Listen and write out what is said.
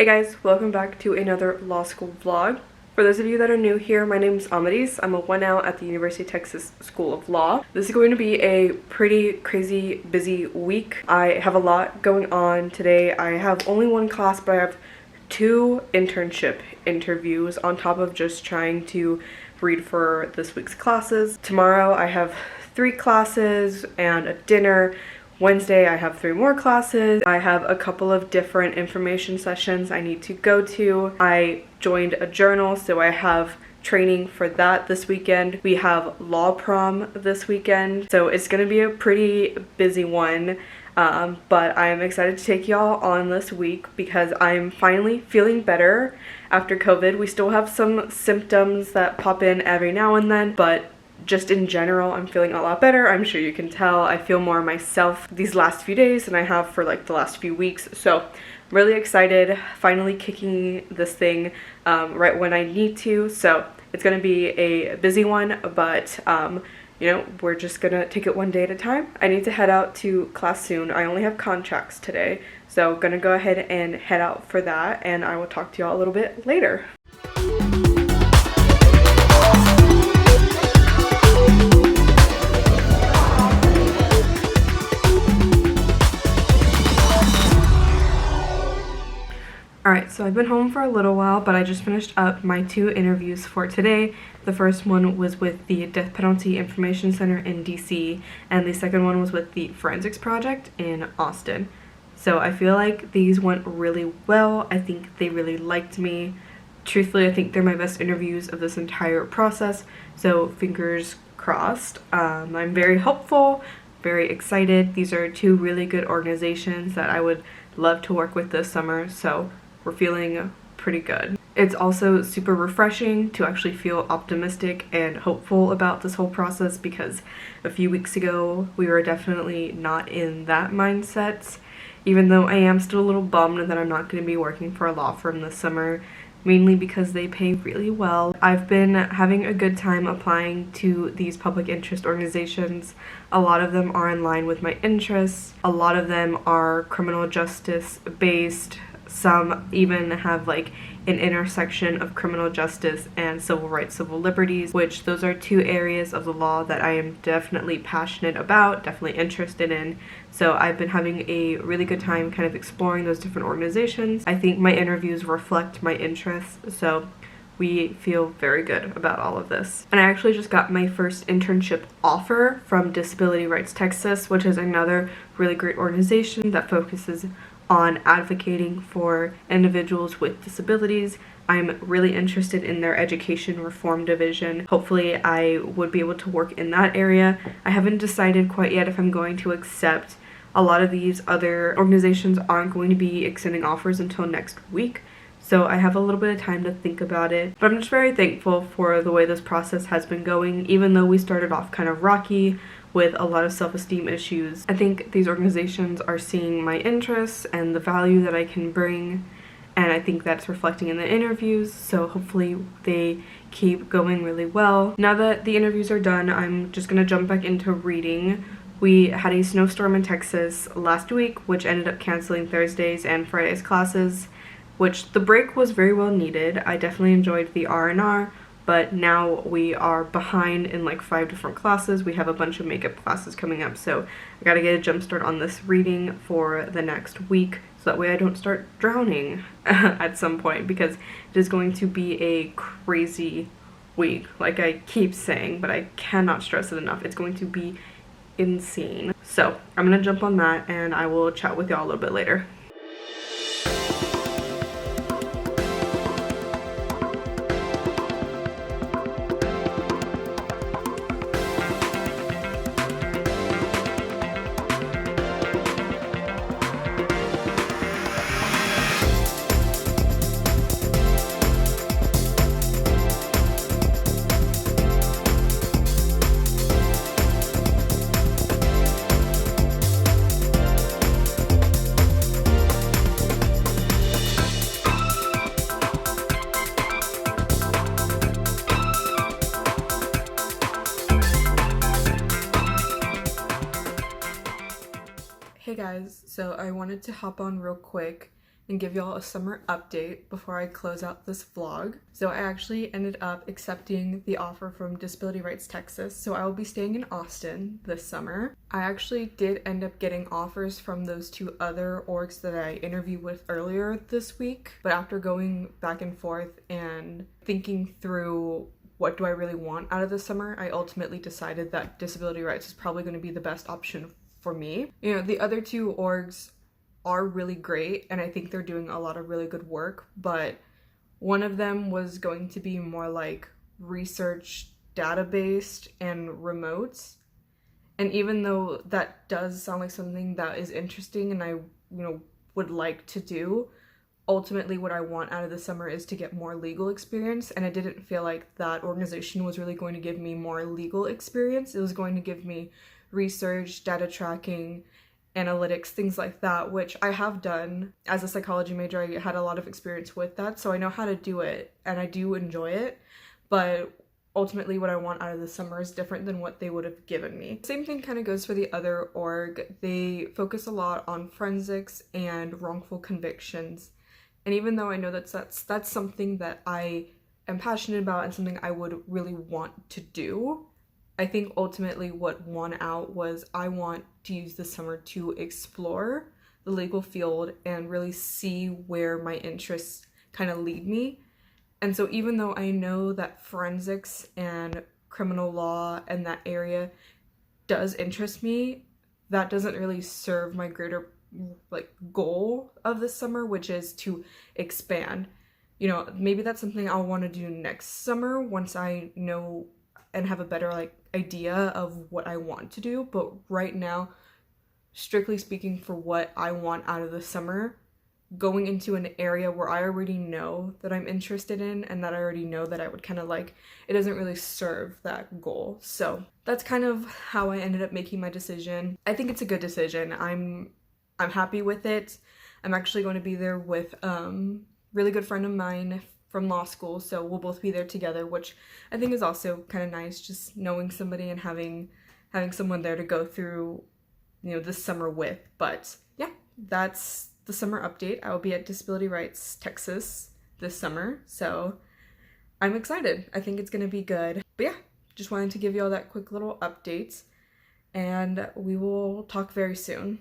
Hey guys, welcome back to another law school vlog. For those of you that are new here, my name is Amadis. I'm a 1L at the University of Texas School of Law. This is going to be a pretty crazy busy week. I have a lot going on today. I have only one class, but I have 2 internship interviews on top of just trying to read for this week's classes. Tomorrow I have 3 classes and a dinner. Wednesday I have 3 more classes. I have a couple of different information sessions I need to go to. I joined a journal, so I have training for that this weekend. We have law prom this weekend, so it's gonna be a pretty busy one. But I'm excited to take y'all on this week because I'm finally feeling better after COVID. We still have some symptoms that pop in every now and then, but just in general, I'm feeling a lot better. I'm sure you can tell. I feel more myself these last few days than I have for like the last few weeks. So I'm really excited, finally kicking this thing right when I need to. So it's gonna be a busy one, but you know, we're just gonna take it one day at a time. I need to head out to class soon. I only have contracts today, so gonna go ahead and head out for that, and I will talk to y'all a little bit later. Alright, so I've been home for a little while, but I just finished up my 2 interviews for today. The first one was with the Death Penalty Information Center in DC, and the second one was with the Forensics Project in Austin. So I feel like these went really well. I think they really liked me. Truthfully, I think they're my best interviews of this entire process, so fingers crossed. I'm very hopeful, very excited. These are 2 really good organizations that I would love to work with this summer, so we're feeling pretty good. It's also super refreshing to actually feel optimistic and hopeful about this whole process because a few weeks ago we were definitely not in that mindset, even though I am still a little bummed that I'm not going to be working for a law firm this summer, mainly because they pay really well. I've been having a good time applying to these public interest organizations. A lot of them are in line with my interests. A lot of them are criminal justice based. Some even have like an intersection of criminal justice and civil rights, civil liberties, which those are 2 areas of the law that I am definitely passionate about, definitely interested in. So I've been having a really good time kind of exploring those different organizations. I think my interviews reflect my interests, so we feel very good about all of this. And I actually just got my first internship offer from Disability Rights Texas, which is another really great organization that focuses on advocating for individuals with disabilities. I'm really interested in their education reform division. Hopefully I would be able to work in that area. I haven't decided quite yet if I'm going to accept. A lot of these other organizations aren't going to be extending offers until next week, so I have a little bit of time to think about it. But I'm just very thankful for the way this process has been going, even though we started off kind of rocky with a lot of self-esteem issues. I think these organizations are seeing my interests and the value that I can bring, and I think that's reflecting in the interviews, so hopefully they keep going really well. Now that the interviews are done, I'm just gonna jump back into reading. We had a snowstorm in Texas last week, which ended up canceling Thursdays and Fridays classes, which the break was very well needed. I definitely enjoyed the R&R, but now we are behind in like 5 different classes. We have a bunch of makeup classes coming up, so I gotta get a jump start on this reading for the next week so that way I don't start drowning at some point, because it is going to be a crazy week, like I keep saying, but I cannot stress it enough. It's going to be insane. So I'm gonna jump on that and I will chat with y'all a little bit later. Hey guys, so I wanted to hop on real quick and give y'all a summer update before I close out this vlog. So I actually ended up accepting the offer from Disability Rights Texas, so I will be staying in Austin this summer. I actually did end up getting offers from those two other orgs that I interviewed with earlier this week, but after going back and forth and thinking through what do I really want out of the summer, I ultimately decided that disability rights is probably going to be the best option for me. You know, the other two orgs are really great and I think they're doing a lot of really good work, but one of them was going to be more like research data-based and remotes. And even though that does sound like something that is interesting and I, would like to do, ultimately what I want out of the summer is to get more legal experience, and I didn't feel like that organization was really going to give me more legal experience. It was going to give me research, data tracking, analytics, things like that, which I have done. As a psychology major, I had a lot of experience with that, so I know how to do it and I do enjoy it, but ultimately what I want out of the summer is different than what they would have given me. Same thing kind of goes for the other org. They focus a lot on forensics and wrongful convictions. And even though I know that's something that I am passionate about and something I would really want to do, I think ultimately what won out was I want to use the summer to explore the legal field and really see where my interests kind of lead me. And so even though I know that forensics and criminal law and that area does interest me, that doesn't really serve my greater goal of this summer, which is to expand. Maybe that's something I'll want to do next summer once I know and have a better idea of what I want to do. But right now, strictly speaking, for what I want out of the summer, going into an area where I already know that I'm interested in and that I already know that I would kind of like, it doesn't really serve that goal. So that's kind of how I ended up making my decision. I think it's a good decision. I'm happy with it. I'm actually going to be there with a really good friend of mine from law school, so we'll both be there together, which I think is also kind of nice, just knowing somebody and having someone there to go through, this summer with. But yeah, that's the summer update. I will be at Disability Rights Texas this summer, so I'm excited. I think it's going to be good. But yeah, just wanted to give you all that quick little update, and we will talk very soon.